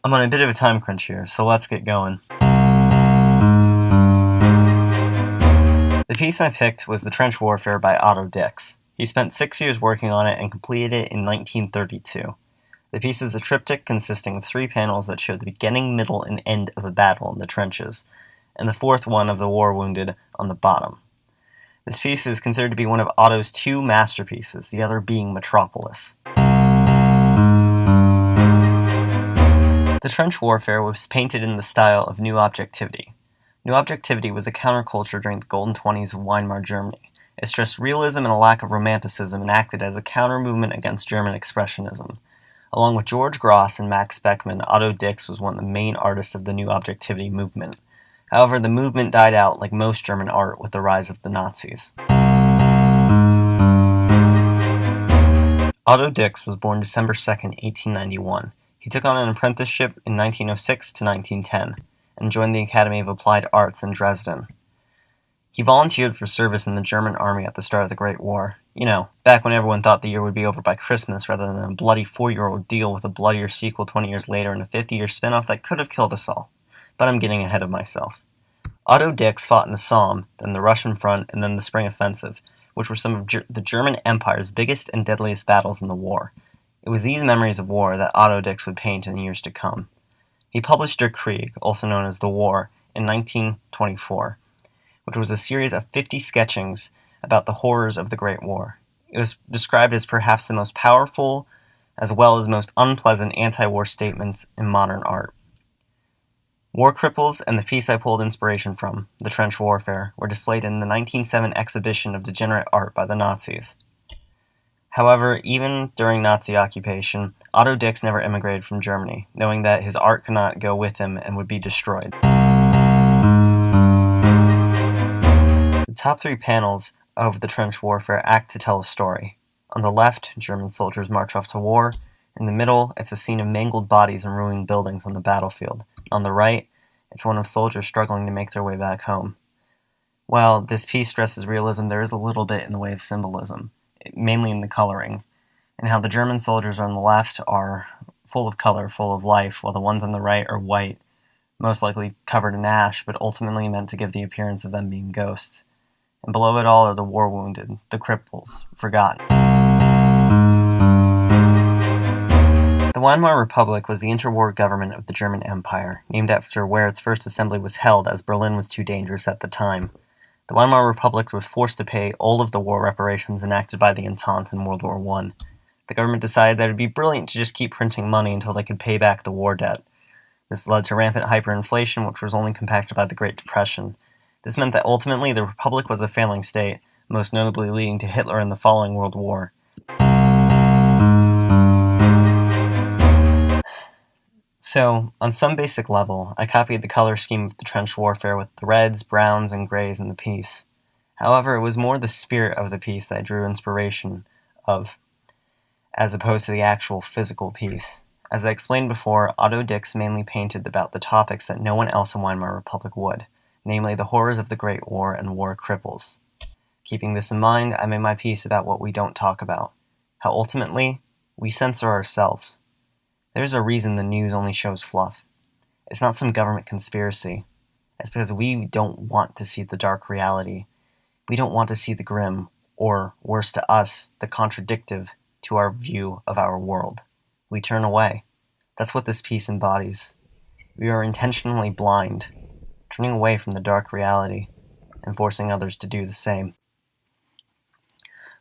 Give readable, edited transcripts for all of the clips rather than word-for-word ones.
I'm on a bit of a time crunch here, so let's get going. The piece I picked was The Trench Warfare by Otto Dix. He spent 6 years working on it and completed it in 1932. The piece is a triptych consisting of 3 panels that show the beginning, middle, and end of a battle in the trenches, and the 4th one of the war wounded on the bottom. This piece is considered to be one of Otto's 2 masterpieces, the other being Metropolis. The Trench Warfare was painted in the style of New Objectivity. New Objectivity was a counterculture during the golden 20s of Weimar Germany. It stressed realism and a lack of romanticism and acted as a counter-movement against German Expressionism. Along with George Gross and Max Beckmann, Otto Dix was one of the main artists of the New Objectivity movement. However, the movement died out like most German art with the rise of the Nazis. Otto Dix was born December 2, 1891. He took on an apprenticeship in 1906 to 1910 and joined the Academy of Applied Arts in Dresden. He volunteered for service in the German army at the start of the Great War. You know, back when everyone thought the year would be over by Christmas rather than a bloody 4-year-old deal with a bloodier sequel 20 years later and a 50-year spin-off that could have killed us all. But I'm getting ahead of myself. Otto Dix fought in the Somme, then the Russian front, and then the Spring Offensive, which were some of the German Empire's biggest and deadliest battles in the war. It was these memories of war that Otto Dix would paint in the years to come. He published Der Krieg, also known as The War, in 1924, which was a series of 50 sketchings about the horrors of the Great War. It was described as perhaps the most powerful, as well as most unpleasant anti-war statements in modern art. War Cripples and the piece I pulled inspiration from, The Trench Warfare, were displayed in the 1907 exhibition of degenerate art by the Nazis. However, even during Nazi occupation, Otto Dix never immigrated from Germany, knowing that his art could not go with him and would be destroyed. The top 3 panels of The Trench Warfare act to tell a story. On the left, German soldiers march off to war. In the middle, it's a scene of mangled bodies and ruined buildings on the battlefield. On the right, it's one of soldiers struggling to make their way back home. While this piece stresses realism, there is a little bit in the way of symbolism, mainly in the coloring, and how the German soldiers on the left are full of color, full of life, while the ones on the right are white, most likely covered in ash, but ultimately meant to give the appearance of them being ghosts. And below it all are the war wounded, the cripples, forgotten. The Weimar Republic was the interwar government of the German Empire, named after where its first assembly was held, as Berlin was too dangerous at the time. The Weimar Republic was forced to pay all of the war reparations enacted by the Entente in World War I. The government decided that it would be brilliant to just keep printing money until they could pay back the war debt. This led to rampant hyperinflation, which was only compacted by the Great Depression. This meant that ultimately the Republic was a failing state, most notably leading to Hitler in the following World War. So, on some basic level, I copied the color scheme of The Trench Warfare with the reds, browns, and grays in the piece. However, it was more the spirit of the piece that I drew inspiration of, as opposed to the actual physical piece. As I explained before, Otto Dix mainly painted about the topics that no one else in Weimar Republic would, namely the horrors of the Great War and war cripples. Keeping this in mind, I made my piece about what we don't talk about, how ultimately, we censor ourselves. There's a reason the news only shows fluff. It's not some government conspiracy. It's because we don't want to see the dark reality. We don't want to see the grim, or, worse to us, the contradictive to our view of our world. We turn away. That's what this piece embodies. We are intentionally blind, turning away from the dark reality, and forcing others to do the same.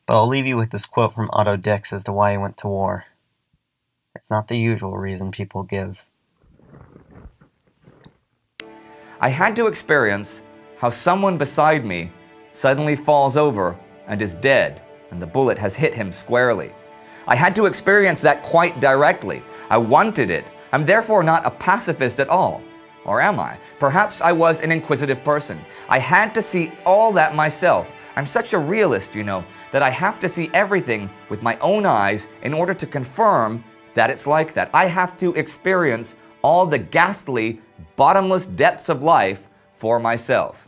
But I'll leave you with this quote from Otto Dix as to why he went to war. It's not the usual reason people give. I had to experience how someone beside me suddenly falls over and is dead, and the bullet has hit him squarely. I had to experience that quite directly. I wanted it. I'm therefore not a pacifist at all. Or am I? Perhaps I was an inquisitive person. I had to see all that myself. I'm such a realist, you know, that I have to see everything with my own eyes in order to confirm that it's like that. I have to experience all the ghastly, bottomless depths of life for myself.